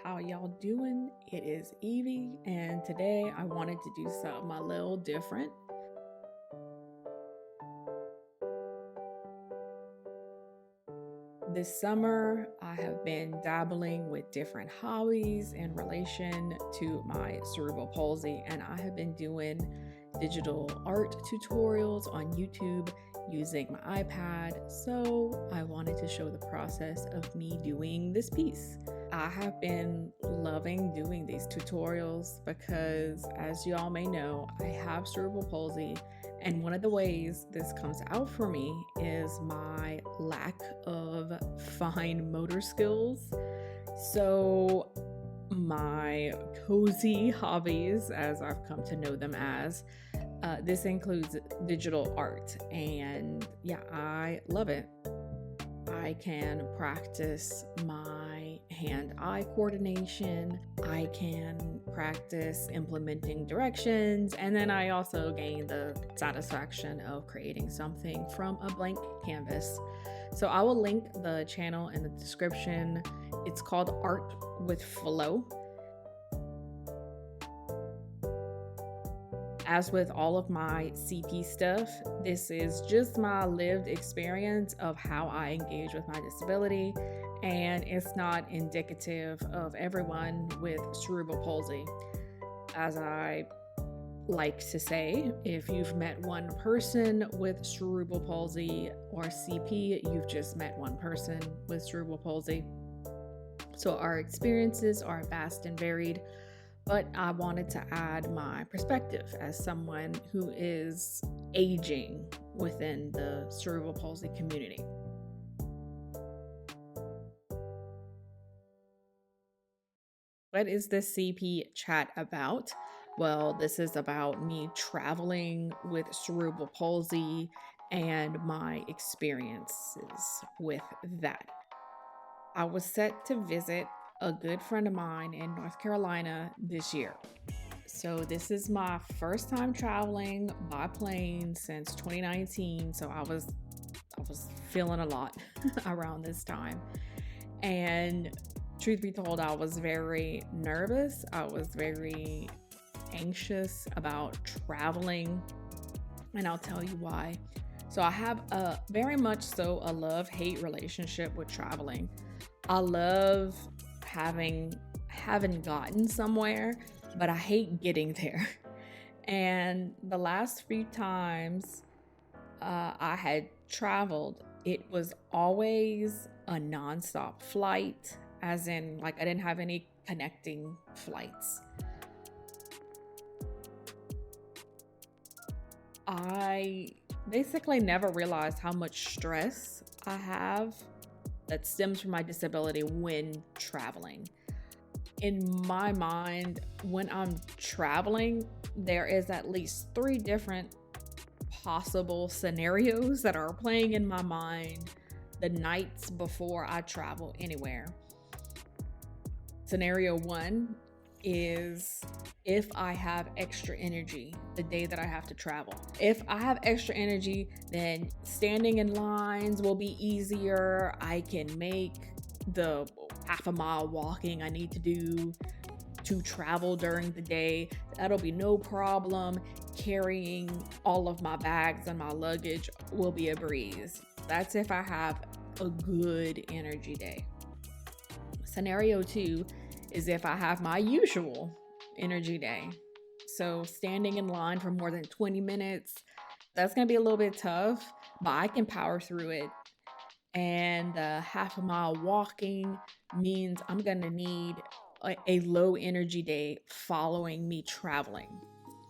How y'all doing? It is Evie, and today I wanted to do something a little different. This summer, I have been dabbling with different hobbies in relation to my cerebral palsy, and I have been doing digital art tutorials on YouTube using my iPad. So I wanted to show the process of me doing this piece. I have been loving doing these tutorials because, as y'all may know, I have cerebral palsy, and one of the ways this comes out for me is my lack of fine motor skills. So my cozy hobbies, as I've come to know them as, this includes digital art, and yeah, I love it. I can practice my hand-eye coordination. I can practice implementing directions, and then I also gain the satisfaction of creating something from a blank canvas. So I will link the channel in the description. It's called Art with Flow. As with all of my CP stuff, this is just my lived experience of how I engage with my disability, and it's not indicative of everyone with cerebral palsy. As I like to say, if you've met one person with cerebral palsy or CP, you've just met one person with cerebral palsy. So our experiences are vast and varied, but I wanted to add my perspective as someone who is aging within the cerebral palsy community. What is this CP chat about? Well, this is about me traveling with cerebral palsy and my experiences with that. I was set to visit a good friend of mine in North Carolina this year. So this is my first time traveling by plane since 2019. So I was feeling a lot around this time. And truth be told, I was very nervous. I was very anxious about traveling, and I'll tell you why. So I have a very much so a love-hate relationship with traveling. I love having gotten somewhere, but I hate getting there. And the last few times I had traveled, it was always a nonstop flight, as in, like, I didn't have any connecting flights. I basically never realized how much stress I have that stems from my disability when traveling. In my mind, when I'm traveling, there is at least 3 different possible scenarios that are playing in my mind the nights before I travel anywhere. Scenario 1 is if I have extra energy the day that I have to travel. If I have extra energy, then standing in lines will be easier. I can make the half a mile walking I need to do to travel during the day. That'll be no problem. Carrying all of my bags and my luggage will be a breeze. That's if I have a good energy day. Scenario 2 is if I have my usual energy day. So standing in line for more than 20 minutes, that's gonna be a little bit tough, but I can power through it. And half a mile walking means I'm gonna need a low energy day following me traveling.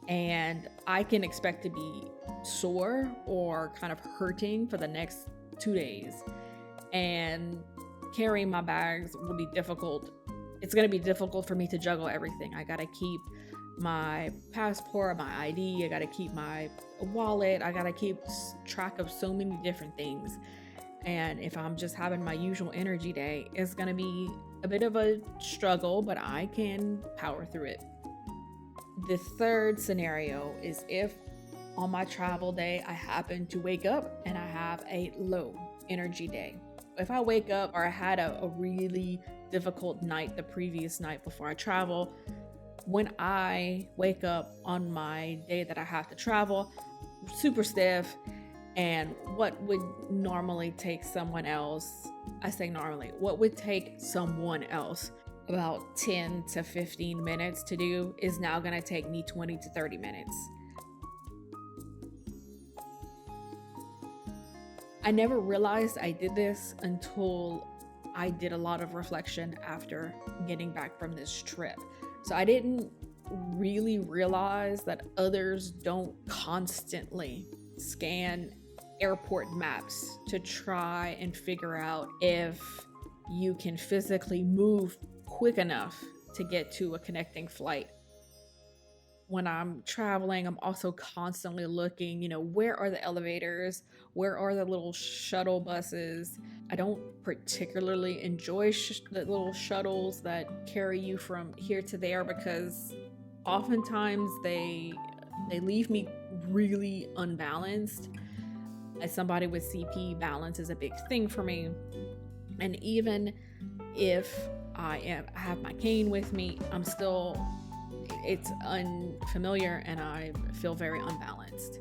And I can expect to be sore or kind of hurting for the next 2 days. And carrying my bags will be difficult. It's going to be difficult for me to juggle everything. I got to keep my passport, my ID, I got to keep my wallet, I got to keep track of so many different things. And if I'm just having my usual energy day, it's going to be a bit of a struggle, but I can power through it. The third scenario is if on my travel day I happen to wake up and I have a low energy day. If I wake up or I had a really difficult night the previous night before I travel, when I wake up on my day that I have to travel, super stiff, and what would normally take someone else, I say normally, what would take someone else about 10 to 15 minutes to do is now going to take me 20 to 30 minutes. I never realized I did this until I did a lot of reflection after getting back from this trip. So I didn't really realize that others don't constantly scan airport maps to try and figure out if you can physically move quick enough to get to a connecting flight. When I'm traveling, I'm also constantly looking, where are the elevators? Where are the little shuttle buses? I don't particularly enjoy the little shuttles that carry you from here to there because oftentimes they leave me really unbalanced. As somebody with CP, balance is a big thing for me. And even if I have my cane with me, it's unfamiliar and I feel very unbalanced.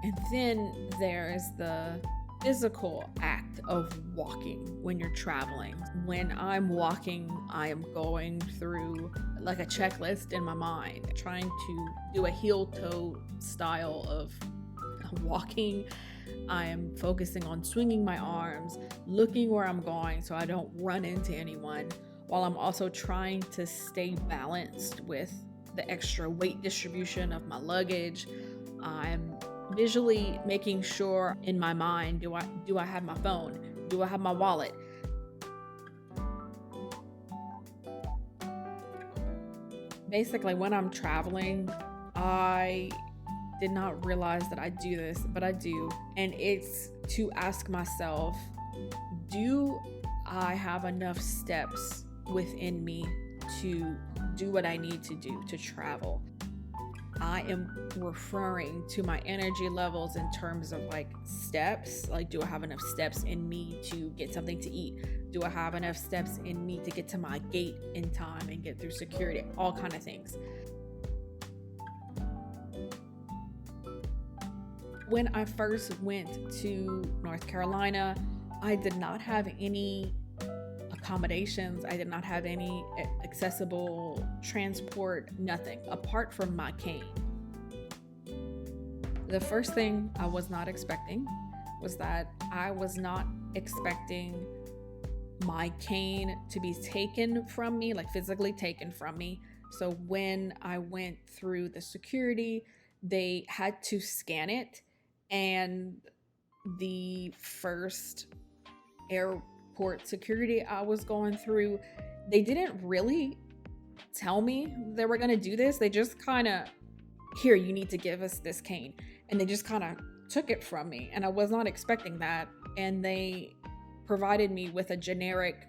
And then there's the physical act of walking when you're traveling. When I'm walking, I am going through like a checklist in my mind, trying to do a heel-toe style of walking. I am focusing on swinging my arms, looking where I'm going so I don't run into anyone, while I'm also trying to stay balanced with the extra weight distribution of my luggage. I'm visually making sure in my mind, do I have my phone? Do I have my wallet? Basically, when I'm traveling, I did not realize that I do this, but I do. And it's to ask myself, do I have enough steps within me to do what I need to do to travel? I am referring to my energy levels in terms of like steps. Like, do I have enough steps in me to get something to eat? Do I have enough steps in me to get to my gate in time and get through security? All kind of things. When I first went to North Carolina, I did not have any accommodations. I did not have any accessible transport, nothing apart from my cane. The first thing I was not expecting was that I was not expecting my cane to be taken from me, like physically taken from me. So when I went through the security, they had to scan it. And the first airport security I was going through, they didn't really tell me they were going to do this. They just kind of, here, you need to give us this cane. And they just kind of took it from me. And I was not expecting that. And they provided me with a generic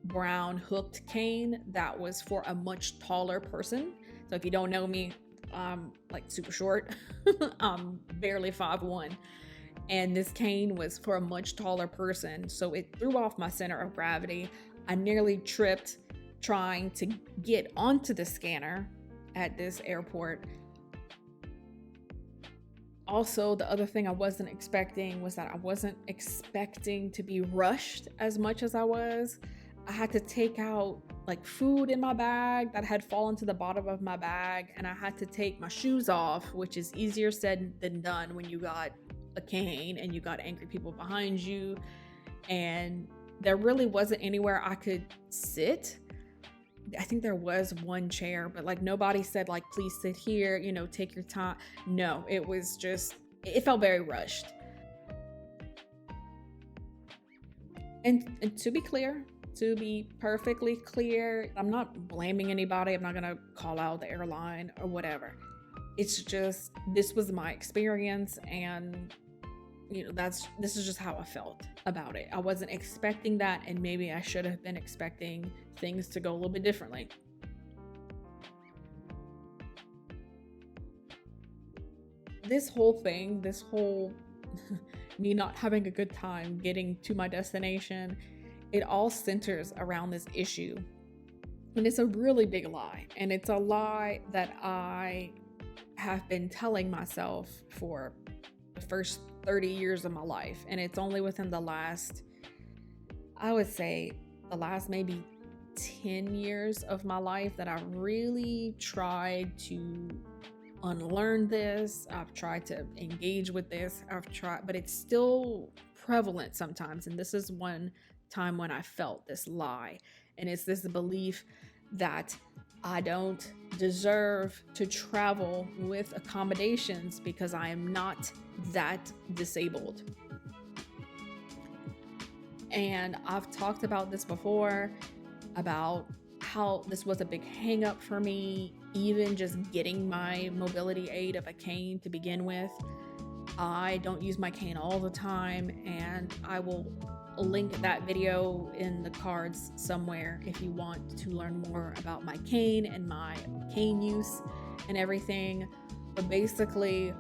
brown hooked cane that was for a much taller person. So if you don't know me, I'm like super short. I'm barely 5'1", and this cane was for a much taller person, so it threw off my center of gravity. I nearly tripped trying to get onto the scanner at this airport. Also, the other thing I wasn't expecting was that I wasn't expecting to be rushed as much as I was. I had to take out like food in my bag that had fallen to the bottom of my bag, and I had to take my shoes off, which is easier said than done when you got a cane and you got angry people behind you. And there really wasn't anywhere I could sit. I think there was one chair, but like nobody said like, please sit here, take your time. No, it was just, it felt very rushed. And to be perfectly clear, I'm not blaming anybody. I'm not gonna call out the airline or whatever. It's just, this was my experience, and this is just how I felt about it. I wasn't expecting that, and maybe I should have been expecting things to go a little bit differently. This whole me not having a good time getting to my destination, it all centers around this issue. And it's a really big lie. And it's a lie that I have been telling myself for the first 30 years of my life. And it's only within the last, I would say, the last maybe 10 years of my life that I really tried to unlearn this. I've tried to engage with this. But it's still prevalent sometimes. And this is one time when I felt this lie. And it's this belief that I don't deserve to travel with accommodations because I am not that disabled. And I've talked about this before, about how this was a big hang up for me, even just getting my mobility aid of a cane to begin with. I don't use my cane all the time, and I will link that video in the cards somewhere if you want to learn more about my cane and my cane use and everything. But basically,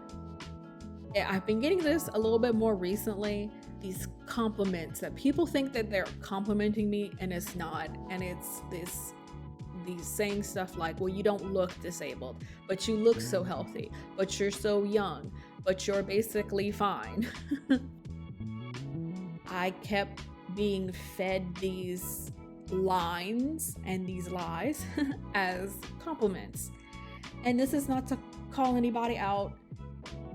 I've been getting this a little bit more recently, these compliments that people think that they're complimenting me, and it's not. And it's these saying stuff like, well, you don't look disabled, but you look so healthy, but you're so young, but you're basically fine. I kept being fed these lines and these lies as compliments. And this is not to call anybody out.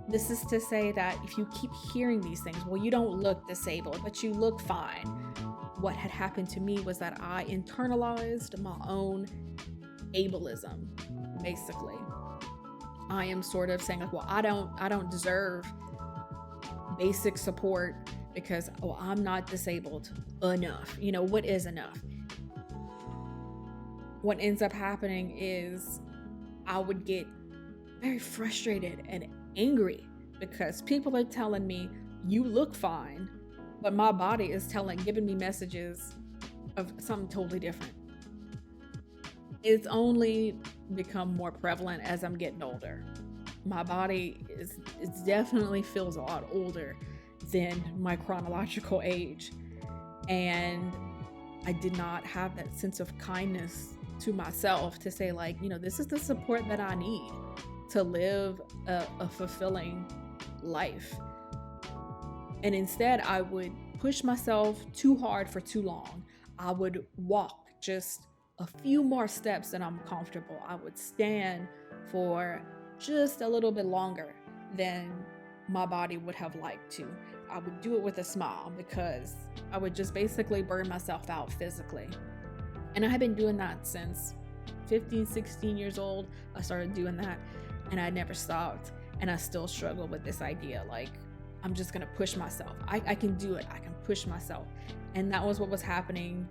This is to say that if you keep hearing these things, well, you don't look disabled, but you look fine. What had happened to me was that I internalized my own ableism, basically. I am sort of saying like, well, I don't deserve basic support because, oh, I'm not disabled enough. You know, what is enough? What ends up happening is I would get very frustrated and angry because people are telling me you look fine, but my body is giving me messages of something totally different. It's only become more prevalent as I'm getting older. My body definitely feels a lot older than my chronological age. And I did not have that sense of kindness to myself to say like, you know, this is the support that I need to live a fulfilling life. And instead, I would push myself too hard for too long. I would walk just a few more steps than I'm comfortable. I would stand for just a little bit longer than my body would have liked to. I would do it with a smile because I would just basically burn myself out physically. And I had been doing that since 15, 16 years old. I started doing that and I never stopped. And I still struggle with this idea. Like, I'm just going to push myself. I can do it. I can push myself. And that was what was happening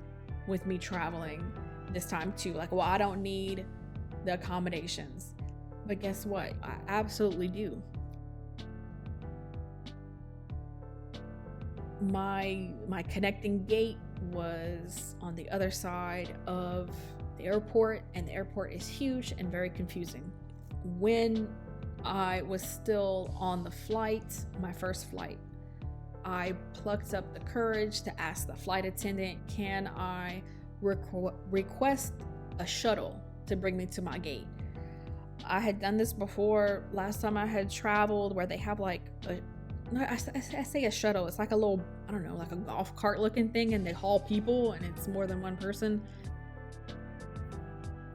with me traveling this time too. Like, well, I don't need the accommodations. But guess what? I absolutely do. My connecting gate was on the other side of the airport, and the airport is huge and very confusing. When I was still on the flight, my first flight, I plucked up the courage to ask the flight attendant, can I request a shuttle to bring me to my gate? I had done this before last time I had traveled, where they have like I say a shuttle. It's like a little, I don't know, like a golf cart looking thing, and they haul people and it's more than one person.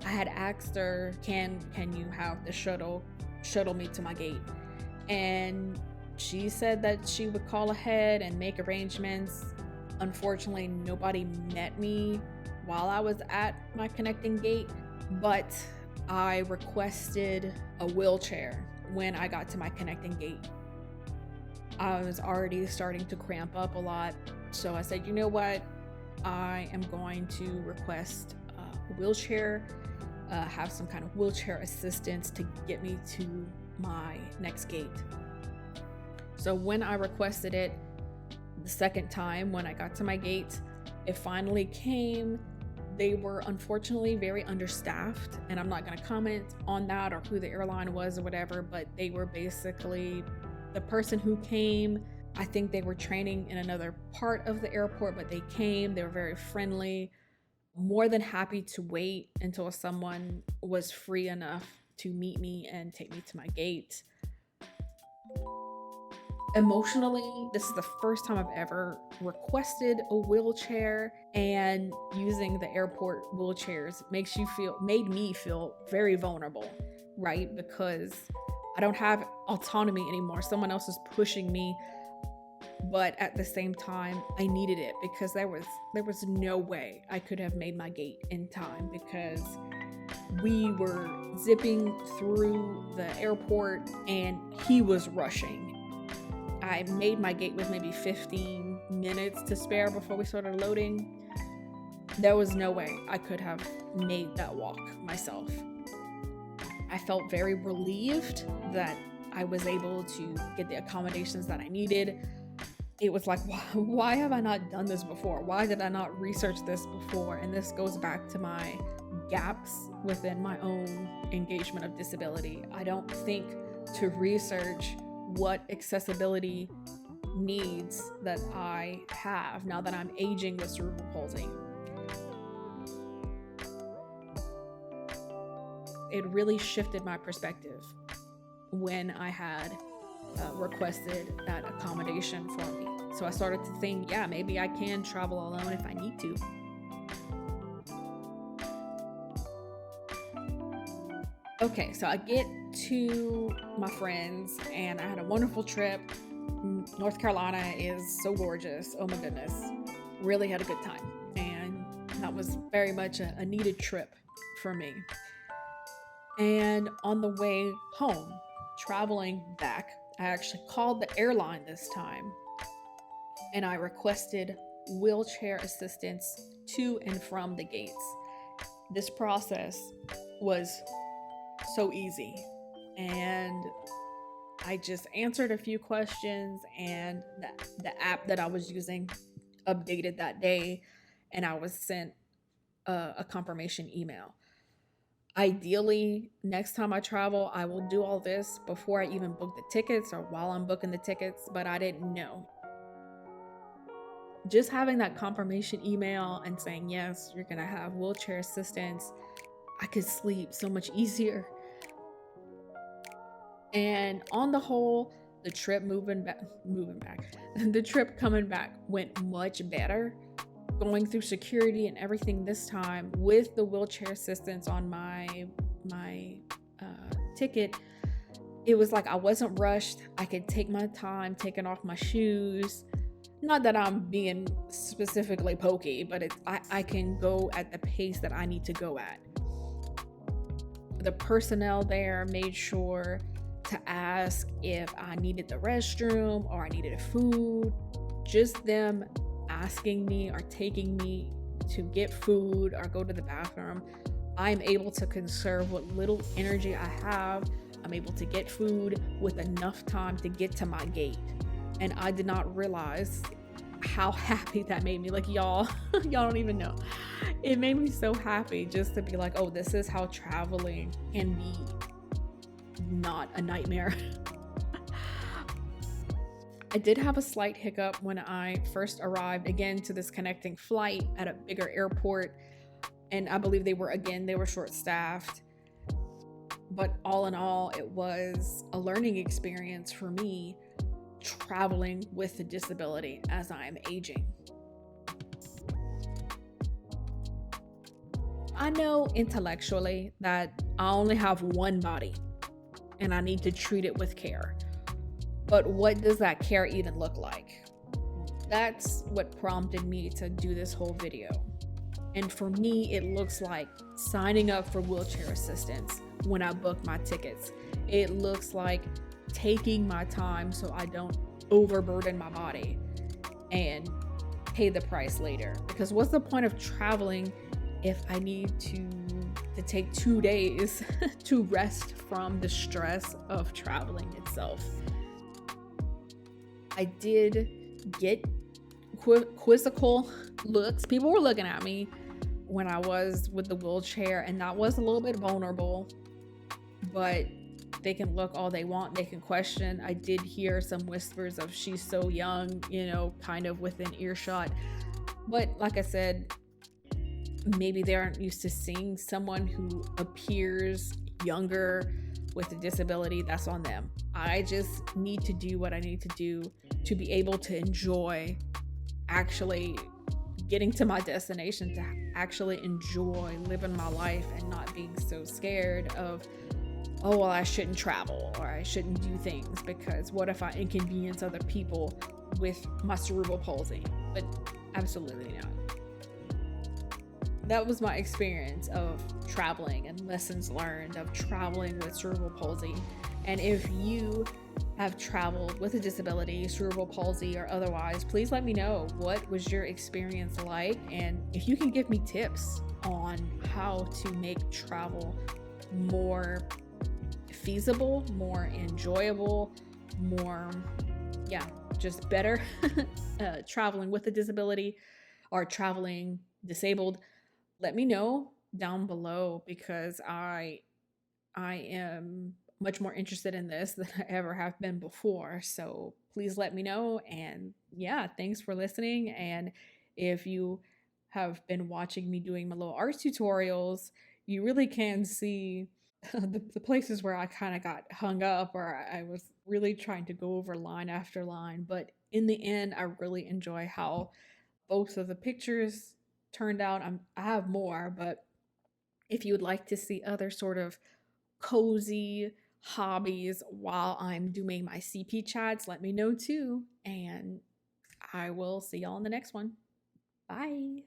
I had asked her, can you have the shuttle me to my gate? And she said that she would call ahead and make arrangements. Unfortunately, nobody met me while I was at my connecting gate, but I requested a wheelchair when I got to my connecting gate. I was already starting to cramp up a lot, so I said, you know what? I am going to request a wheelchair, have some kind of wheelchair assistance to get me to my next gate. So when I requested it the second time, when I got to my gate, it finally came. They were unfortunately very understaffed, and I'm not going to comment on that or who the airline was or whatever, but they were basically, the person who came I think they were training in another part of the airport, but they came. They were very friendly, more than happy to wait until someone was free enough to meet me and take me to my gate. Emotionally, this is the first time I've ever requested a wheelchair, and using the airport wheelchairs made me feel very vulnerable, right? Because I don't have autonomy anymore. Someone else is pushing me, but at the same time, I needed it because there was no way I could have made my gate in time, because we were zipping through the airport and he was rushing. I made my gate with maybe 15 minutes to spare before we started loading. There was no way I could have made that walk myself. I felt very relieved that I was able to get the accommodations that I needed. It was like, why have I not done this before? Why did I not research this before? And this goes back to my gaps within my own engagement of disability. I don't think to research what accessibility needs that I have now that I'm aging with cerebral palsy. It really shifted my perspective when I had requested that accommodation for me. So I started to think, yeah, maybe I can travel alone if I need to. Okay, so I get to my friends and I had a wonderful trip. North Carolina is so gorgeous. Oh my goodness. Really had a good time. And that was very much a needed trip for me. And on the way home, traveling back, I actually called the airline this time and I requested wheelchair assistance to and from the gates. This process was so easy, and I just answered a few questions, and the app that I was using updated that day, and I was sent a confirmation email. Ideally, next time I travel, I will do all this before I even book the tickets or while I'm booking the tickets, but I didn't know. Just having that confirmation email and saying, yes, you're gonna have wheelchair assistance, I could sleep so much easier. And on the whole, the trip the trip coming back went much better. Going through security and everything this time with the wheelchair assistance on my ticket, it was like I wasn't rushed. I could take my time taking off my shoes. Not that I'm being specifically pokey, but I can go at the pace that I need to go at. The personnel there made sure to ask if I needed the restroom or I needed food. Just them asking me or taking me to get food or go to the bathroom, I'm able to conserve what little energy I have. I'm able to get food with enough time to get to my gate. And I did not realize how happy that made me. Like, y'all don't even know. It made me so happy just to be like, oh, this is how traveling can be not a nightmare. I did have a slight hiccup when I first arrived again to this connecting flight at a bigger airport, and I believe they were short-staffed. But all in all, it was a learning experience for me traveling with a disability as I am aging. I know intellectually that I only have one body and I need to treat it with care. But what does that care even look like? That's what prompted me to do this whole video. And for me, it looks like signing up for wheelchair assistance when I book my tickets. It looks like taking my time so I don't overburden my body and pay the price later. Because what's the point of traveling if I need to take 2 days to rest from the stress of traveling itself? I did get quizzical looks. People were looking at me when I was with the wheelchair, and that was a little bit vulnerable, but They can look all they want, they can question. I did hear some whispers of she's so young, kind of within earshot. But like I said, maybe they aren't used to seeing someone who appears younger with a disability. That's on them. I just need to do what I need to do to be able to enjoy actually getting to my destination, to actually enjoy living my life and not being so scared of, oh, well, I shouldn't travel or I shouldn't do things because what if I inconvenience other people with my cerebral palsy? But absolutely not. That was my experience of traveling and lessons learned of traveling with cerebral palsy. And if you have traveled with a disability, cerebral palsy or otherwise, please let me know what was your experience like, and if you can give me tips on how to make travel more feasible, more enjoyable, more, just better traveling with a disability or traveling disabled. Let me know down below because I am much more interested in this than I ever have been before. So please let me know. And thanks for listening. And if you have been watching me doing my little art tutorials, you really can see the places where I kind of got hung up or I was really trying to go over line after line. But in the end, I really enjoy how both of the pictures turned out. I have more, but if you would like to see other sort of cozy hobbies while I'm doing my CP chats, let me know too. And I will see y'all in the next one. Bye.